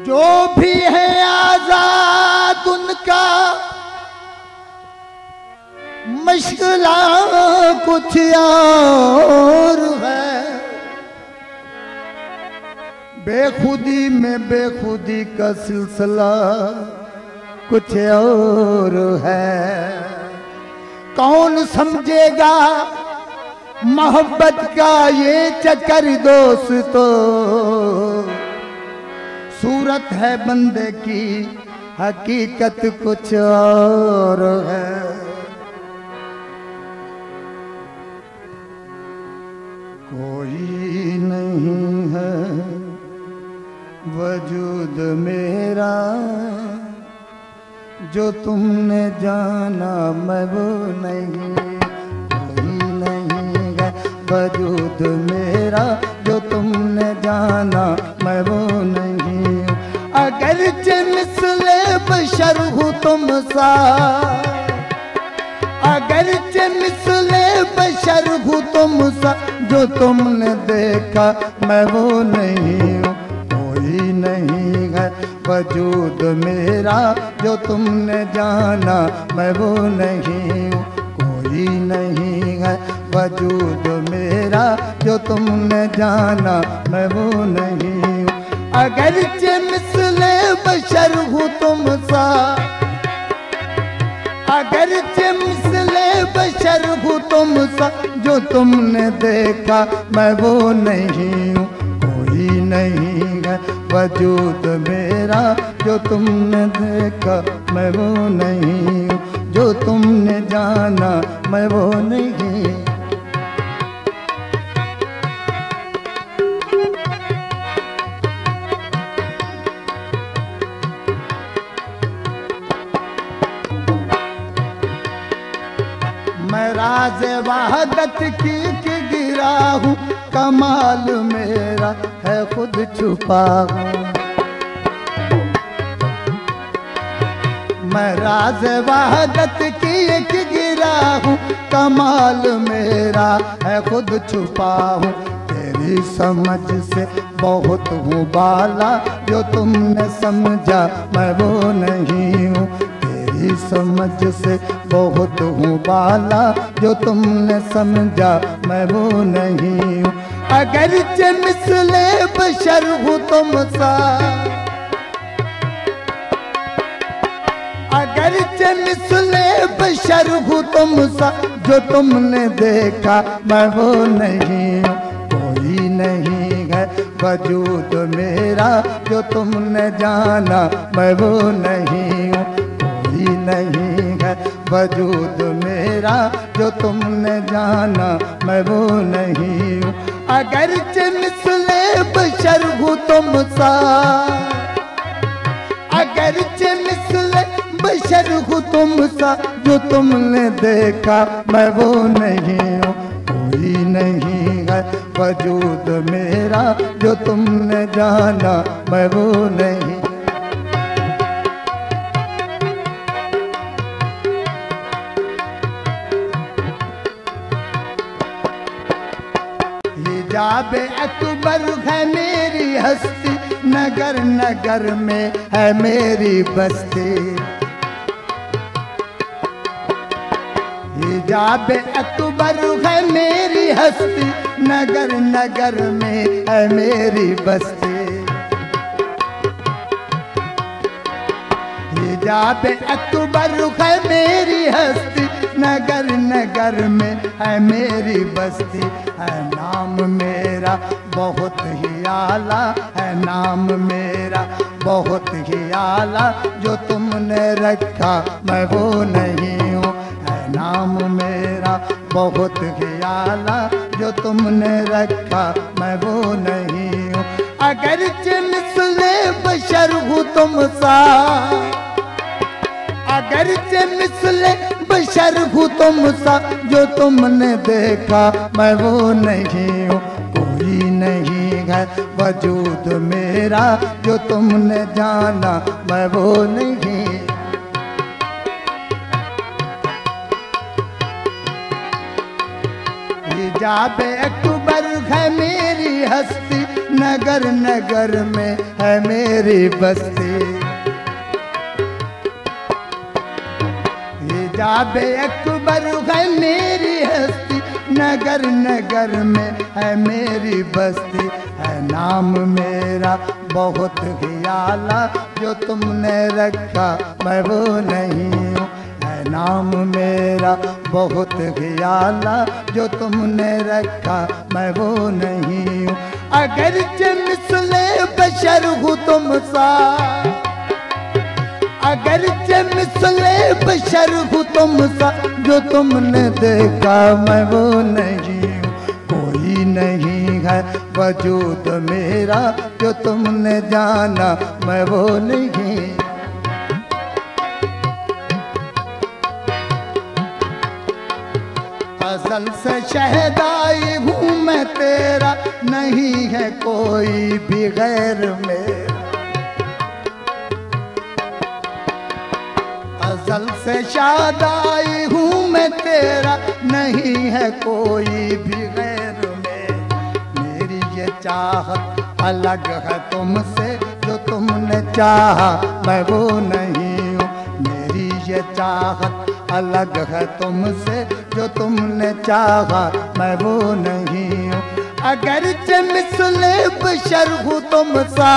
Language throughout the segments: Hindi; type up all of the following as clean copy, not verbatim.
जो भी है आजाद उनका मशगला कुछ और है। बेखुदी में बेखुदी का सिलसिला कुछ और है। कौन समझेगा मोहब्बत का ये चक्कर दोस्तों, सूरत है बंदे की हकीकत कुछ और है। कोई नहीं है वजूद मेरा जो तुमने जाना मैं वो नहीं। कोई नहीं है वजूद मेरा जो तुमने जाना मैं वो नहीं। अगरचे मिसले बशर हूँ तुम सा, अगरचे मिसले बशर हूँ तुम सा, जो तुमने देखा मैं वो नहीं हूँ। कोई नहीं है वजूद मेरा जो तुमने जाना मैं वो नहीं हूँ। कोई नहीं है वजूद मेरा जो तुमने जाना मैं वो नहीं हूँ। अगरचे मिसले बशर हूँ तुम सा, अगरचे मिसले बशर हूँ तुम सा, जो तुमने देखा मैं वो नहीं हूँ। कोई नहीं है वजूद मेरा जो तुमने देखा मैं वो नहीं हूँ। जो तुमने जाना मैं वो नहीं। मैं राज वहदत की गिरा हूँ, कमाल मेरा है खुद छुपा हूँ। मैं राज वहदत की गिरा हूँ, कमाल मेरा है खुद छुपा हूँ। तेरी समझ से बहुत हूँ बाला, जो तुमने समझा मैं वो नहीं हूँ। तेरी समझ से बहुत हूँ बाला, जो तुमने समझा मैं वो नहीं हूँ। अगरचे मिसले बशर हूँ तुम सा, अगरचे मिसले बशर हूँ तुम सा, जो तुमने देखा मैं वो नहीं हूँ। कोई नहीं है वजूद मेरा जो तुमने जाना मैं वो नहीं हूँ। कोई नहीं है वजूद मेरा जो तुमने जाना मैं वो नहीं हूँ। अगरचे मिसले बशर हूँ तुम सा, अगरचे मिसले बशर हूँ तुम सा, जो तुमने देखा मैं वो नहीं हूँ। कोई नहीं है वजूद मेरा जो तुमने जाना मैं वो नहीं। हिजाबे अकबर है मेरी हस्ती, नगर नगर में है मेरी बस्ती। हिजाबे अकबर है मेरी हस्ती, नगर नगर में है मेरी बस्ती। हिजाबे अकबर है मेरी हस्ती, नगर नगर में है मेरी बस्ती। है नाम मेरा बहुत ही आला, है नाम मेरा बहुत ही आला, जो तुमने रखा मैं वो नहीं हूँ। है नाम मेरा बहुत ही आला, जो तुमने रखा मैं वो नहीं हूँ। अगरचे मिसले बशर हूँ तुम सा, अगरचे मिसले बशर हूँ तुम सा, जो तुमने देखा मैं वो नहीं हूँ। कोई नहीं है वजूद मेरा जो तुमने जाना मैं वो नहीं। हिजाबे अकबर है मेरी हस्ती, नगर नगर में है मेरी बस्ती। हिजाब अकबर है मेरी हस्ती, नगर नगर में है मेरी बस्ती। है नाम मेरा बहुत ही आला, जो तुमने रखा मैं वो नहीं हूँ। है नाम मेरा बहुत ही आला, जो तुमने रखा मैं वो नहीं हूँ। अगर मिसले बशर हूँ तुम सा, अगर मिसले बशर हूँ तुम सा, जो तुमने देखा मैं वो नहीं हूँ। कोई नहीं है वजूद मेरा, जो तुमने जाना मैं वो नहीं। असल से शहदाई हूँ मैं तेरा, नहीं है कोई भी गैर मेरा। असल से शादाई हूँ मैं तेरा, नहीं है कोई भी गैर मेरा। मेरी ये चाहत अलग है तुमसे, जो तुमने चाहा मैं वो नहीं हूँ। मेरी ये चाहत अलग है तुमसे, जो तुमने चाहा मैं वो नहीं हूँ। अगर मिसले बशर हूँ तुम सा,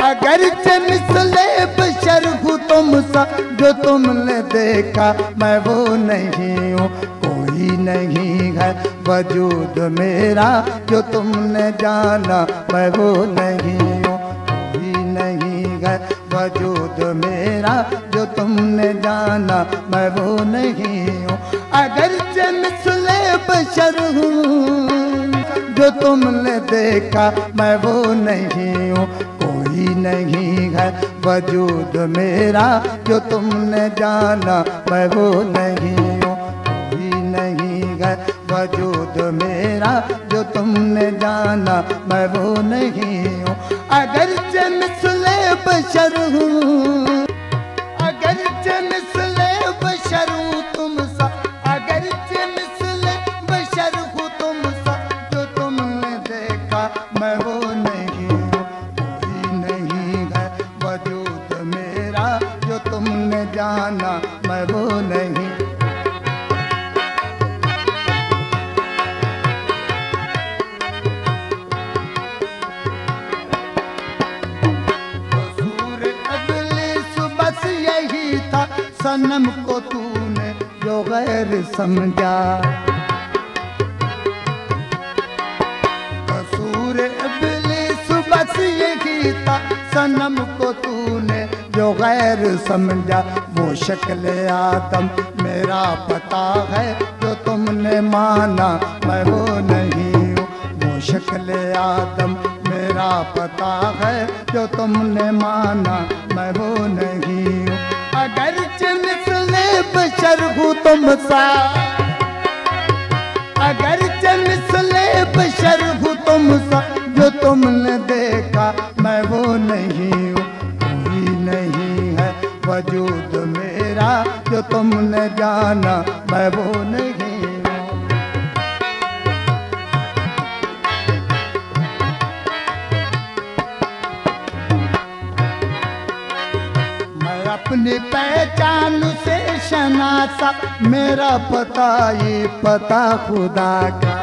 अगर मिसले बशर हूँ तुम सा, जो तुमने देखा मैं वो नहीं हूँ। कोई नहीं है वजूद मेरा, जो तुमने जाना मैं वो नहीं हूँ। कोई नहीं है वजूद मेरा, जो तुमने जाना मैं वो नहीं हूँ। अगर मिसले बशर हूँ, जो तुमने देखा मैं वो नहीं हूँ। कोई नहीं है वजूद मेरा, जो तुमने जाना मैं वो नहीं हूँ। कोई नहीं है वजूद मेरा, जो तुमने जाना मैं वो नहीं हूँ। अगर मिसले बशर हूँ, अगर मिसले बशर हूँ तुम सा, अगर मिसले बशर हूँ तुम सा, जो तुमने देखा मैं वो नहीं हूँ। कोई नहीं है वजूद मेरा, जो तुमने जाना मैं वो नहीं। सनम को तूने जो गैर समझा, कसूर इब्लीस बस यही था। सनम को तूने जो गैर समझा, वो शक्ल आदम मेरा पता है, जो तुमने माना मैं वो नहीं हूँ। वो शक्ल आदम मेरा पता है, जो तुमने माना मैं वो नहीं हूँ। अगर मिसले बशर हूँ तुम सा, अगर मिसले बशर हूँ तुम सा, जो तुमने देखा मैं वो नहीं हूँ। कोई नहीं है वजूद मेरा, जो तुमने जाना मैं वो नहीं हूँ। अपनी पहचान से शनासा, मेरा पता ये पता खुदा का।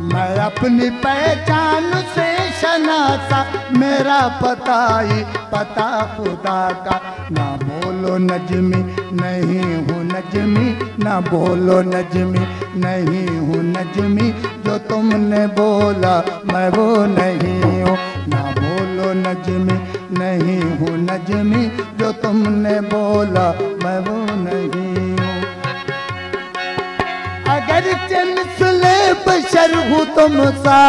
मैं अपनी पहचान से शनासा, मेरा पता ये पता खुदा का। ना बोलो नजमी नहीं हूँ नजमी, ना बोलो नजमी नहीं हूँ नजमी, जो तुमने बोला मैं वो नहीं हूँ। ना बोलो नजमी नहीं हूँ नजमी, जो तुमने बोला मैं वो नहीं हूँ। अगर मिसले बशर हूँ तुम सा,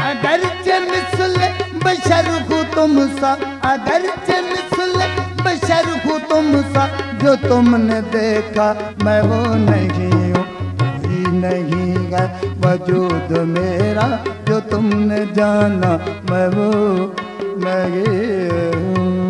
अगर मिसले बशर हूँ तुम सा, अगर मिसले बशर हूँ तुम सा, जो तुमने देखा मैं वो नहीं हूँ। कोई नहीं है वजूद मेरा, जो तुमने जाना मैं वो नहीं हूँ।